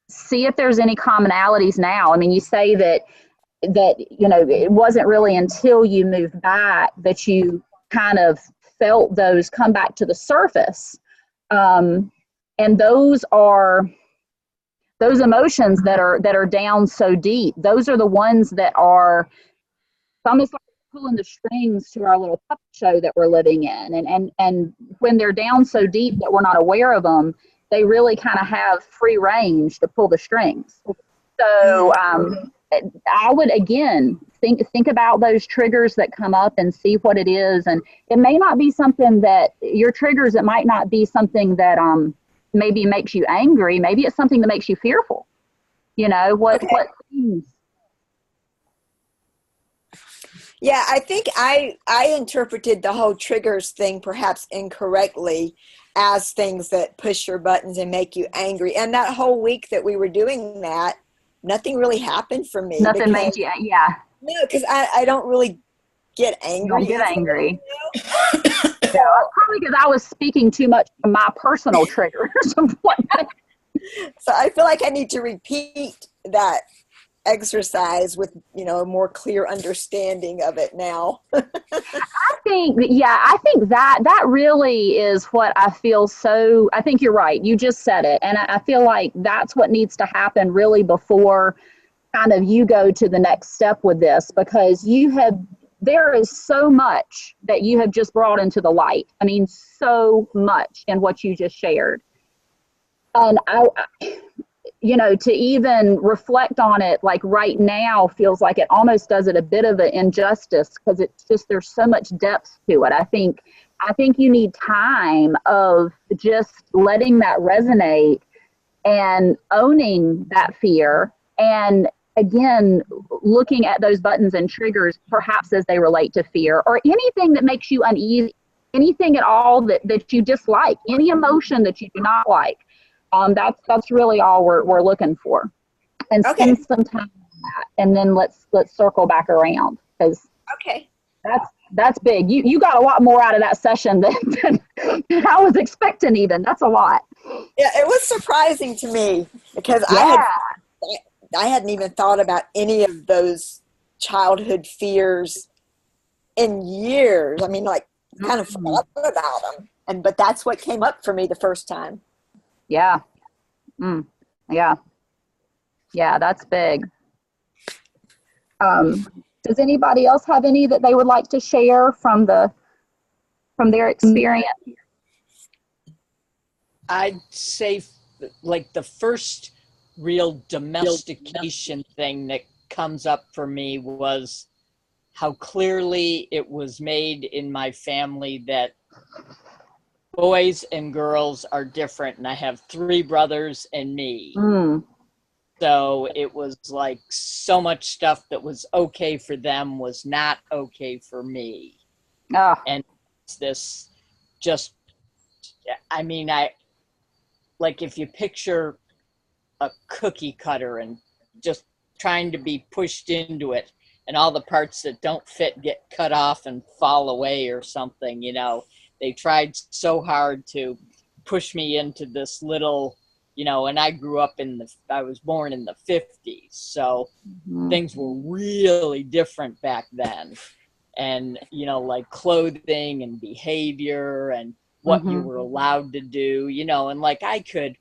see if there's any commonalities now. I mean, you say that, you know, it wasn't really until you moved back that you kind of felt those come back to the surface. And those emotions that are down so deep. Those are the ones that are almost like pulling the strings to our little puppet show that we're living in. And when they're down so deep that we're not aware of them, they really kind of have free range to pull the strings. So I would, again, think about those triggers that come up and see what it is. And it may not be something that your triggers, it might not be something that maybe makes you angry. Maybe it's something that makes you fearful. You know, what things? Yeah, I think I interpreted the whole triggers thing perhaps incorrectly as things that push your buttons and make you angry. And that whole week that we were doing that, nothing really happened for me. Nothing made you, No, because I don't really get angry. You don't get angry. Yeah, probably because I was speaking too much from my personal triggers. So I feel like I need to repeat that exercise with, you know, a more clear understanding of it now. I think that really is what I feel. So I think you're right. You just said it. And I feel like that's what needs to happen really before kind of you go to the next step with this, because there is so much that you have just brought into the light. I mean, so much in what you just shared. And you know, to even reflect on it like right now feels like it almost does it a bit of an injustice, because it's just, there's so much depth to it. I think you need time of just letting that resonate and owning that fear, and again, looking at those buttons and triggers perhaps as they relate to fear or anything that makes you uneasy, anything at all that you dislike, any emotion that you do not like. That's really all we're looking for, and spend some time on that, and then let's circle back around, because that's big. You got a lot more out of that session than I was expecting. Even that's a lot. Yeah, it was surprising to me because I hadn't even thought about any of those childhood fears in years. I mean, like, kind of forgot about them, but that's what came up for me the first time. Yeah. Yeah. Yeah, that's big. Does anybody else have any that they would like to share from their experience? I'd say like the first real domestication thing that comes up for me was how clearly it was made in my family that boys and girls are different, and I have 3 brothers and me. So it was like so much stuff that was okay for them was not okay for me. And it's this just, I mean, like if you picture a cookie cutter and just trying to be pushed into it, and all the parts that don't fit get cut off and fall away or something, you know, they tried so hard to push me into this little, you know, and I grew up I was born in the 50s. So things were really different back then. And, you know, like clothing and behavior and what you were allowed to do, you know, and like I could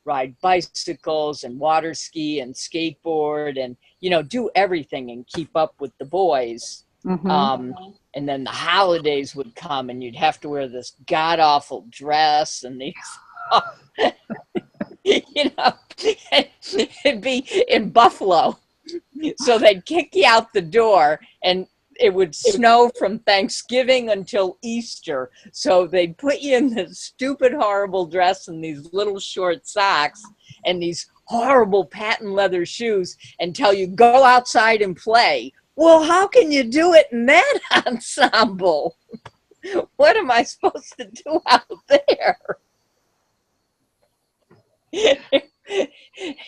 ride bicycles and water ski and skateboard and, you know, do everything and keep up with the boys. And then the holidays would come and you'd have to wear this god awful dress and these, you know, it'd be in Buffalo. So they'd kick you out the door and it would snow from Thanksgiving until Easter. So they'd put you in this stupid, horrible dress and these little short socks and these horrible patent leather shoes and tell you, go outside and play. Well, how can you do it in that ensemble? What am I supposed to do out there? It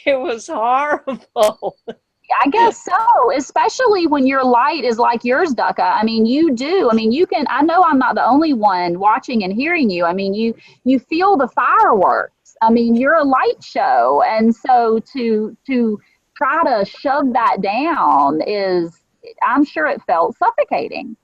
was horrible. I guess so, especially when your light is like yours, Ducka. I mean, you do. I mean, you can, I know I'm not the only one watching and hearing you. I mean, you feel the fireworks. I mean, you're a light show. And so to try to shove that down is, I'm sure it felt suffocating.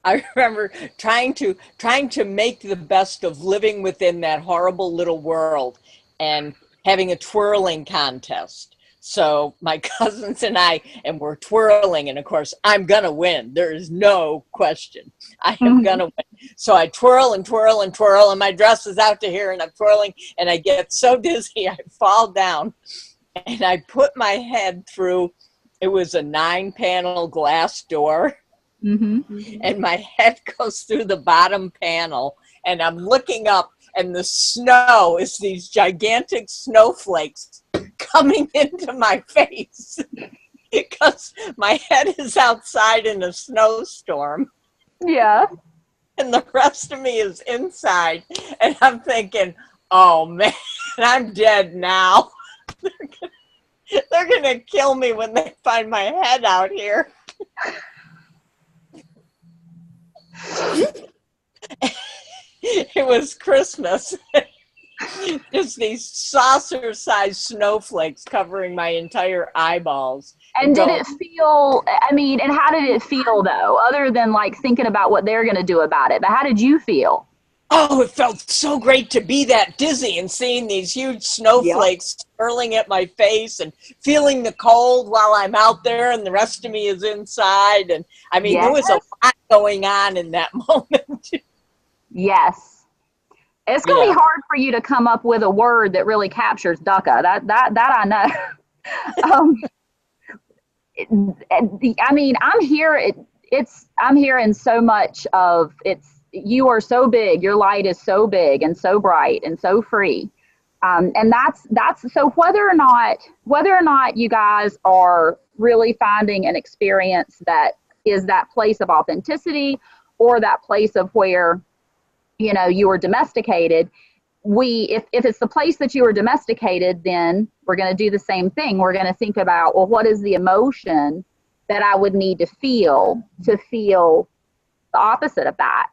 I remember trying to make the best of living within that horrible little world and having a twirling contest. So my cousins and we're twirling, and of course I'm gonna win. There is no question. I am gonna win. So I twirl and twirl and twirl, and my dress is out to here, and I'm twirling, and I get so dizzy I fall down, and I put my head through. It was a 9-panel glass door, and my head goes through the bottom panel, and I'm looking up, and the snow is these gigantic snowflakes coming into my face because my head is outside in a snowstorm. Yeah. And the rest of me is inside. And I'm thinking, oh man, I'm dead now. They're gonna kill me when they find my head out here. It was Christmas. Just these saucer-sized snowflakes covering my entire eyeballs. And did it feel, I mean, and how did it feel though, other than like thinking about what they're going to do about it? But how did you feel? Oh, it felt so great to be that dizzy and seeing these huge snowflakes swirling at my face and feeling the cold while I'm out there and the rest of me is inside. And I mean, there was a lot going on in that moment. Yes. It's going to be hard for you to come up with a word that really captures Ducka. That I know. I mean, I'm hearing so much of you are so big, your light is so big and so bright and so free. And that's so whether or not you guys are really finding an experience that is that place of authenticity or that place of where, you know, you were domesticated, if it's the place that you were domesticated, then we're going to do the same thing. We're going to think about, well, what is the emotion that I would need to feel the opposite of that?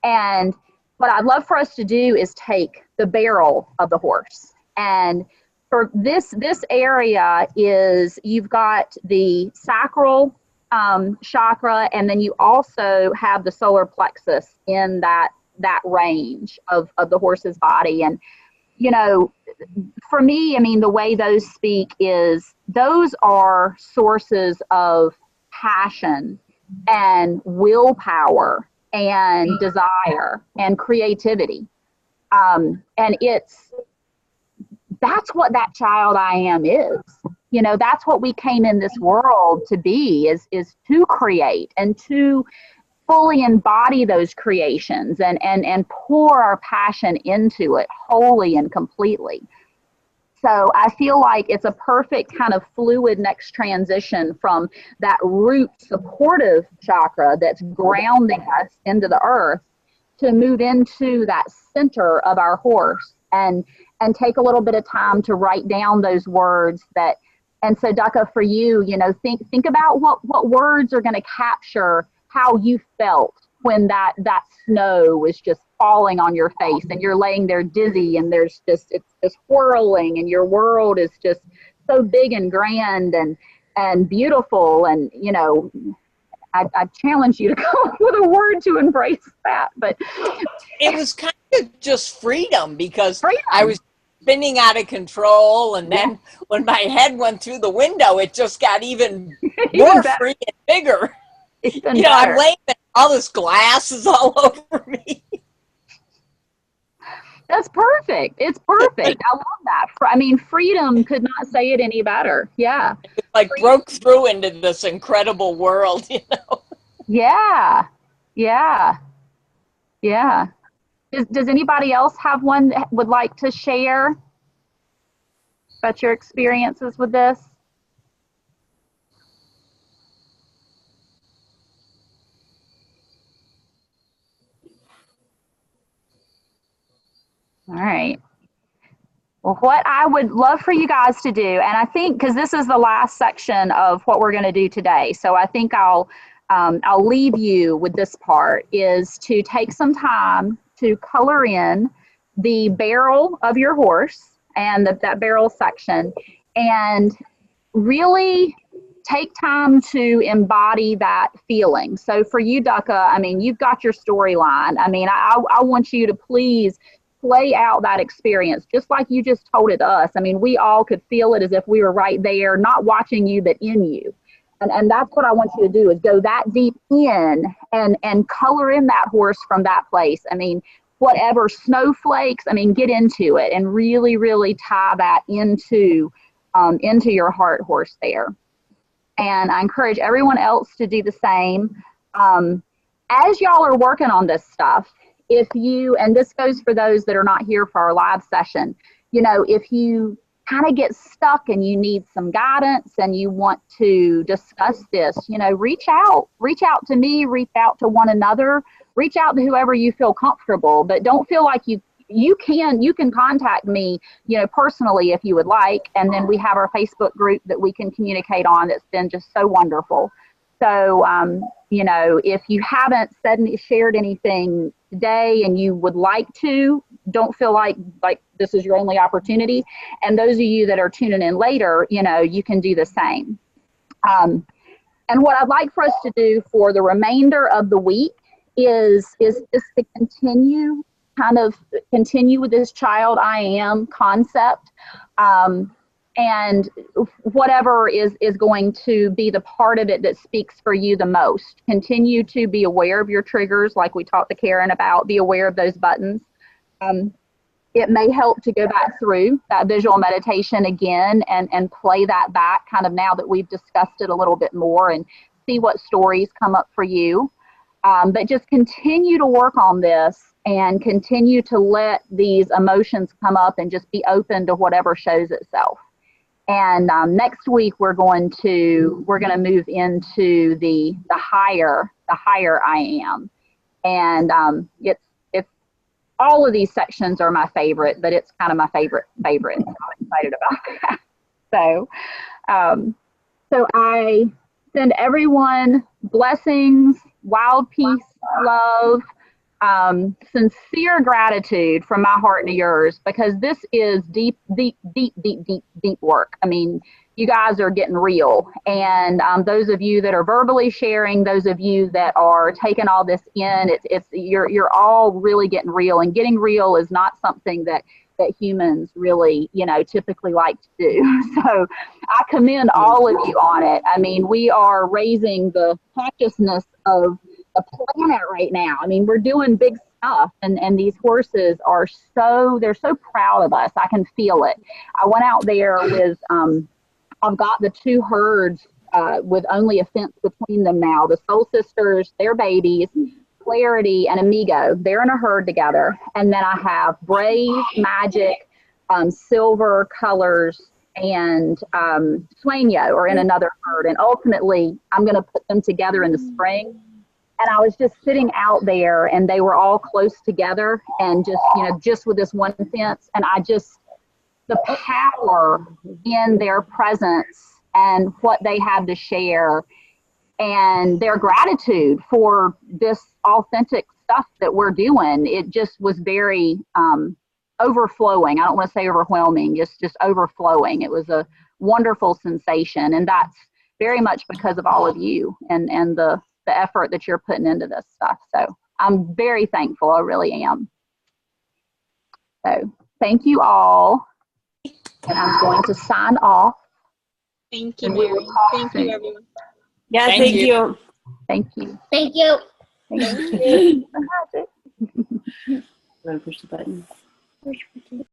And what I'd love for us to do is take the barrel of the horse. And for this area is, you've got the sacral chakra, and then you also have the solar plexus in that range of the horse's body. And, you know, for me, I mean, the way those speak is those are sources of passion and willpower and desire and creativity. And that's what that child I am is. You know, that's what we came in this world to be, is to create and to fully embody those creations and pour our passion into it wholly and completely. So I feel like it's a perfect kind of fluid next transition from that root supportive chakra that's grounding us into the earth to move into that center of our horse and take a little bit of time to write down those words that. And so, Ducka, for you, you know, think about what words are going to capture how you felt when that snow was just falling on your face and you're laying there dizzy and it's just whirling and your world is just so big and grand and beautiful. And, you know, I challenge you to come up with a word to embrace that. But it was kind of just freedom, because I was spinning out of control, and then when my head went through the window, it just got even more free and bigger. You know, I'm laying there, all this glass is all over me. That's perfect. It's perfect. I love that. I mean, freedom could not say it any better. Yeah. It like broke through into this incredible world, you know? Yeah. Yeah. Yeah. Does anybody else have one that would like to share about your experiences with this? All right. Well, what I would love for you guys to do, and I think because this is the last section of what we're going to do today, so I think I'll leave you with this part, is to take some time to color in the barrel of your horse and that barrel section, and really take time to embody that feeling. So for you, Ducka, I mean, you've got your storyline. I mean, I want you to please play out that experience just like you just told it to us. I mean, we all could feel it as if we were right there, not watching you, but in you. And that's what I want you to do, is go that deep in and color in that horse from that place. I mean, whatever snowflakes, I mean, get into it and really, really tie that into your heart horse there. And I encourage everyone else to do the same. As y'all are working on this stuff, if you, and this goes for those that are not here for our live session, you know, if you kind of get stuck and you need some guidance and you want to discuss this, you know, reach out to me, reach out to one another, reach out to whoever you feel comfortable, but don't feel like you can contact me, you know, personally if you would like. And then we have our Facebook group that we can communicate on that's been just so wonderful. So, you know, if you haven't shared anything today and you would like to, don't feel like this is your only opportunity. And those of you that are tuning in later, you know, you can do the same. And what I'd like for us to do for the remainder of the week is just to continue with this child I am concept. And whatever is going to be the part of it that speaks for you the most. Continue to be aware of your triggers, like we talked to Karen about, be aware of those buttons. It may help to go back through that visual meditation again and play that back kind of now that we've discussed it a little bit more and see what stories come up for you. But just continue to work on this and continue to let these emotions come up and just be open to whatever shows itself. And next week we're going to move into the higher I am, and it's all of these sections are my favorite, but it's kind of my favorite. So I'm excited about that. So I send everyone blessings, wild peace, love. Sincere gratitude from my heart to yours, because this is deep work. I mean, you guys are getting real, and those of you that are verbally sharing, those of you that are taking all this in, you're all really getting real. And getting real is not something that that humans really, typically like to do. So I commend all of you on it. I mean, we are raising the consciousness of the planet right now. I mean, we're doing big stuff, and these horses are they're so proud of us. I can feel it. I went out there with, I've got the 2 herds with only a fence between them now. The Soul Sisters, their babies, Clarity and Amigo, they're in a herd together. And then I have Brave, Magic, Silver, Colors, and Sueño are in another herd. And ultimately, I'm going to put them together in the spring. And I was just sitting out there, and they were all close together, and just with this one fence. And the power in their presence and what they had to share, and their gratitude for this authentic stuff that we're doing, it just was very overflowing. I don't want to say overwhelming, just overflowing. It was a wonderful sensation, and that's very much because of all of you and the effort that you're putting into this stuff. So I'm very thankful. I really am. So thank you all, and I'm going to sign off. Thank you, Mary. Thank you, everyone. Yeah, Thank thank you. you. Thank you. Thank you. Thank you. Want to push the button?